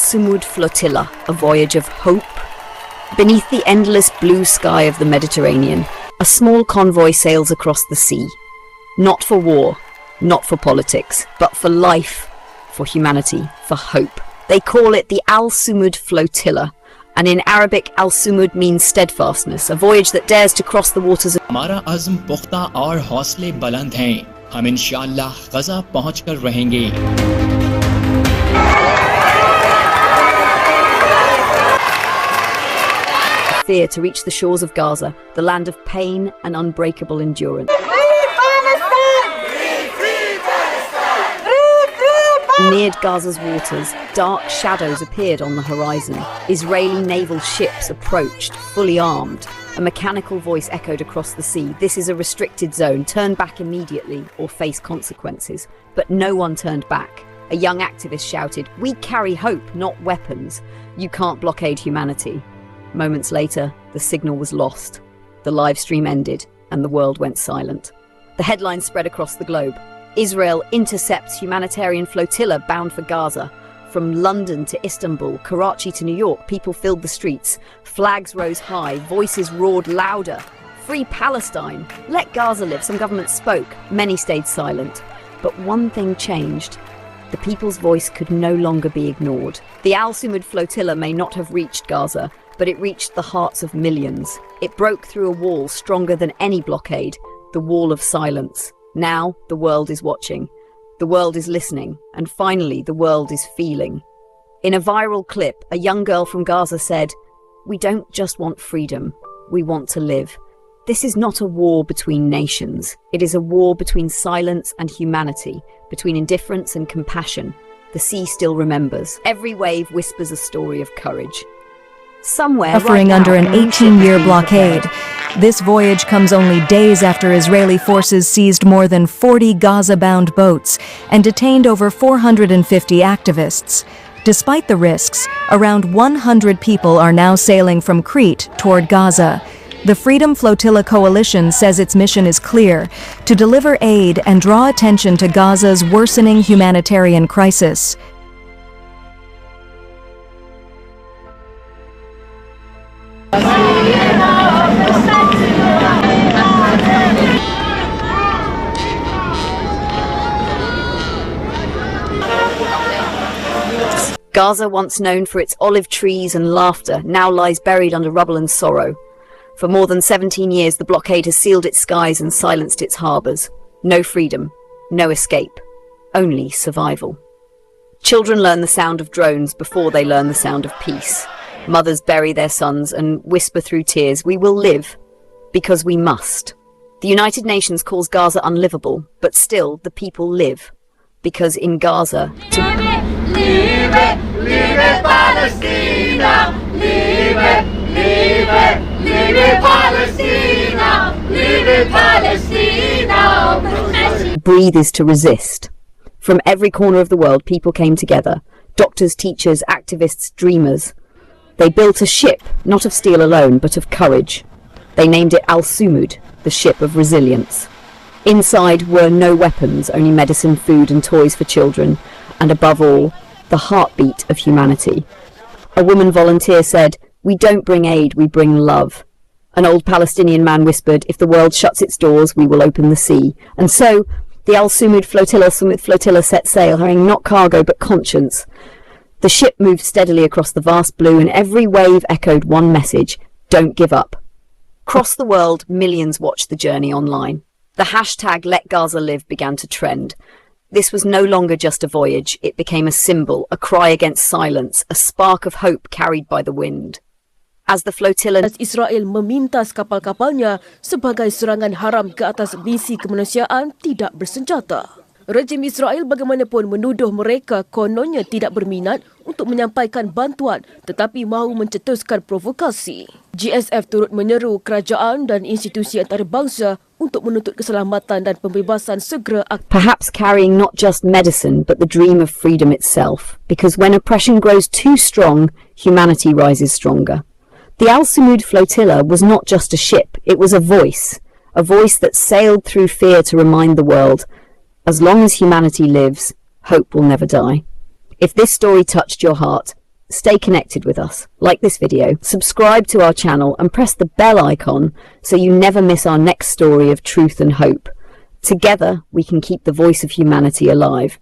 Al-Sumud Flotilla, a voyage of hope. Beneath the endless blue sky of the Mediterranean, a small convoy sails across the sea. Not for war, not for politics, but for life, for humanity, for hope. They call it the Al-Sumud Flotilla, and in Arabic, Al-Sumud means steadfastness, a voyage that dares to cross the waters. हमारा अज़्म पुख्ता और हौसले बुलंद हैं, हम इंशाअल्लाह गज़ा पहुंचकर रहेंगे। Fear to reach the shores of Gaza, the land of pain and unbreakable endurance. Neared Gaza's waters, dark shadows appeared on the horizon. Israeli naval ships approached, fully armed. A mechanical voice echoed across the sea. This is a restricted zone. Turn back immediately or face consequences. But no one turned back. A young activist shouted, "We carry hope, not weapons. You can't blockade humanity." Moments later, the signal was lost. The live stream ended and the world went silent. The headlines spread across the globe. Israel intercepts humanitarian flotilla bound for Gaza. From London to Istanbul, Karachi to New York, people filled the streets. Flags rose high, voices roared louder. Free Palestine! Let Gaza live! Some governments spoke, many stayed silent. But one thing changed. The people's voice could no longer be ignored. The Al-Sumud Flotilla may not have reached Gaza, but it reached the hearts of millions. It broke through a wall stronger than any blockade, the wall of silence. Now the world is watching, the world is listening, and finally the world is feeling. In a viral clip, a young girl from Gaza said, "We don't just want freedom, we want to live." This is not a war between nations. It is a war between silence and humanity, between indifference and compassion. The sea still remembers. Every wave whispers a story of courage. Somewhere suffering right under now, an 18-year blockade. This voyage comes only days after Israeli forces seized more than 40 Gaza-bound boats and detained over 450 activists. Despite the risks, around 100 people are now sailing from Crete toward Gaza. The Freedom Flotilla Coalition says its mission is clear: to deliver aid and draw attention to Gaza's worsening humanitarian crisis. Gaza, once known for its olive trees and laughter, now lies buried under rubble and sorrow. For more than 17 years, the blockade has sealed its skies and silenced its harbours. No freedom, no escape, only survival. Children learn the sound of drones before they learn the sound of peace. Mothers bury their sons and whisper through tears, "We will live, because we must." The United Nations calls Gaza unlivable, but still the people live. Because in Gaza, Leave it, Palestina! Leave it, Palestina! Leave it, Palestina! breathe is to resist. From every corner of the world, people came together. Doctors, teachers, activists, dreamers. They built a ship, not of steel alone, but of courage. They named it Al-Sumud, the ship of resilience. Inside were no weapons, only medicine, food and toys for children, and above all, the heartbeat of humanity. A woman volunteer said, "We don't bring aid, we bring love." An old Palestinian man whispered, "If the world shuts its doors, we will open the sea." And so, the Al-Sumud Flotilla set sail, carrying not cargo but conscience. The ship moved steadily across the vast blue, and every wave echoed one message: don't give up. Across the world, millions watched the journey online. The hashtag Let Gaza Live began to trend. This was no longer just a voyage. It became a symbol, a cry against silence, a spark of hope carried by the wind. As the flotilla... Israel memintas kapal-kapalnya sebagai serangan haram ke atas misi kemanusiaan tidak bersenjata. Rejim Israel bagaimanapun menuduh mereka kononnya tidak berminat untuk menyampaikan bantuan tetapi mahu mencetuskan provokasi. GSF turut menyeru kerajaan dan institusi antarabangsa untuk menuntut keselamatan dan pembebasan segera. Perhaps carrying not just medicine but the dream of freedom itself, because when oppression grows too strong, humanity rises stronger. The Al-Sumud Flotilla was not just a ship, it was a voice that sailed through fear to remind the world, as long as humanity lives, hope will never die. If this story touched your heart, stay connected with us. Like this video, subscribe to our channel and press the bell icon so you never miss our next story of truth and hope. Together, we can keep the voice of humanity alive.